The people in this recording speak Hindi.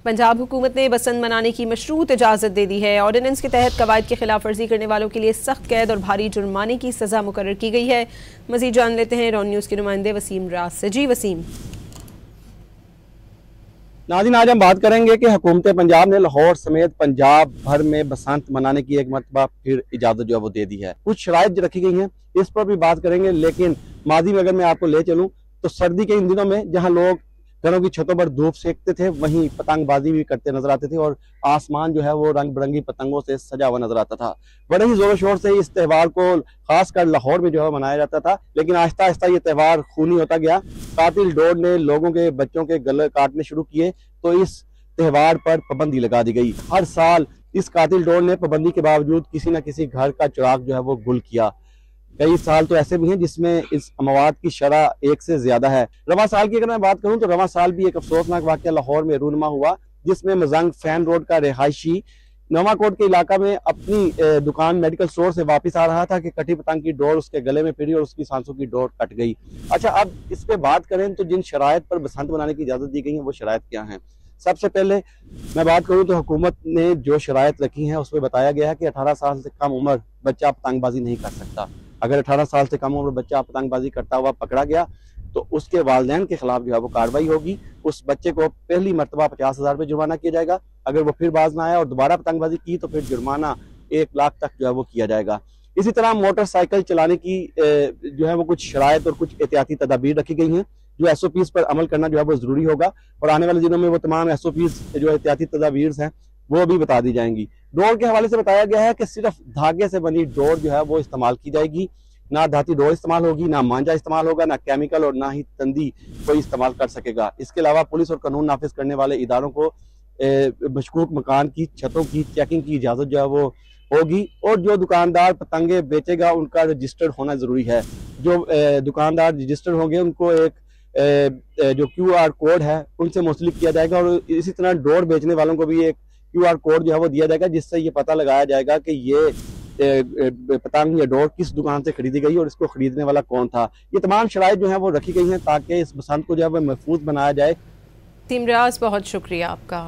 पंजाब हुकूमत ने बसंत मनाने की मशरूत इजाज़त दे दी है। ऑर्डिनेंस के तहत कवायद की खिलाफ वर्जी करने वालों के लिए सख्त कैद और भारी जुर्माने की सज़ा मुकर्रर की गई है। मज़ीद जान लेते हैं रॉन न्यूज़ के नुमाइंदे वसीम राज से। जी वसीम। नाज़रीन, आज हम बात करेंगे कि हुकूमत पंजाब ने लाहौर समेत पंजाब भर में बसंत मनाने की एक मरतबा फिर इजाज़त जो है वो दे दी है। कुछ शराइत जो रखी गई हैं इस पर भी बात करेंगे, लेकिन माजी में अगर मैं आपको ले चलूँ तो सर्दी के इन दिनों में जहाँ लोग घरों की छतों पर धूप सेकते थे, वहीं पतंगबाजी भी करते नजर आते थे और आसमान जो है वो रंग बिरंगी पतंगों से सजा हुआ नजर आता था। बड़े ही जोरों शोर से इस त्यौहार को खासकर लाहौर में जो है मनाया जाता था, लेकिन आहिस्ता आहिस्ता ये त्यौहार खूनी होता गया। कातिल डोर ने लोगों के बच्चों के गले काटने शुरू किए तो इस त्यौहार पर पाबंदी लगा दी गई। हर साल इस कातिल डोर ने पाबंदी के बावजूद किसी न किसी घर का चिराग जो है वो गुल किया। कई साल तो ऐसे भी हैं जिसमें इस अमवात की शरह 1 से ज्यादा है। रवां साल की अगर मैं बात करूं तो रवां साल भी एक अफसोसनाक वाकया लाहौर में रूनुमा हुआ, जिसमें मजंग फैन रोड का रिहायशी नवाकोट के इलाका में अपनी दुकान मेडिकल स्टोर से वापस आ रहा था कि कटी पतंग की डोर उसके गले में फिरी और उसकी सांसों की डोर कट गई। अच्छा, अब इस पे बात करें तो जिन शराइत पर बसंत मनाने की इजाजत दी गई है वो शराइत क्या है। सबसे पहले मैं बात करूं तो हुकूमत ने जो शराइत रखी है उसमें बताया गया है कि 18 साल से कम उम्र बच्चा पतंगबाजी नहीं कर सकता। अगर 18 साल से कम उम्र बच्चा पतंगबाजी करता हुआ पकड़ा गया तो उसके वालिदैन के खिलाफ जो है वो कार्रवाई होगी। उस बच्चे को पहली मरतबा 50,000 रुपये जुर्माना किया जाएगा। अगर वो फिर बाज ना आया और दोबारा पतंगबाजी की तो फिर जुर्माना 1 लाख तक जो है वो किया जाएगा। इसी तरह मोटरसाइकिल चलाने की जो है वो कुछ शराइत और कुछ एहतियाती तदाबीर रखी गई हैं जो SOPs पर अमल करना जो है वो जरूरी होगा और आने वाले दिनों में वो तमाम SOPs जो एहतियाती तदाबीर हैं वो भी बता दी जाएंगी। डोर के हवाले से बताया गया है कि सिर्फ धागे से बनी डोर जो है वो इस्तेमाल की जाएगी, ना धाती डोर इस्तेमाल होगी, ना मांझा इस्तेमाल होगा, ना केमिकल और ना ही तंदी कोई इस्तेमाल कर सकेगा। इसके अलावा पुलिस और कानून नाफिज करने वाले इदारों को मशकूक मकान की छतों की चेकिंग की इजाजत जो है वो होगी और जो दुकानदार पतंगे बेचेगा उनका रजिस्टर्ड होना जरूरी है। जो दुकानदार रजिस्टर्ड होंगे उनको एक जो QR कोड है उनसे मुंसलिक किया जाएगा और इसी तरह डोर बेचने वालों को भी एक QR कोड जो है वो दिया जाएगा जिससे ये पता लगाया जाएगा कि ये पतंग या डोर किस दुकान से खरीदी गई और इसको खरीदने वाला कौन था। ये तमाम शराइत जो है वो रखी गई हैं ताकि इस बसंत को जो है वो महफूज बनाया जाए। तिमराज, बहुत शुक्रिया आपका।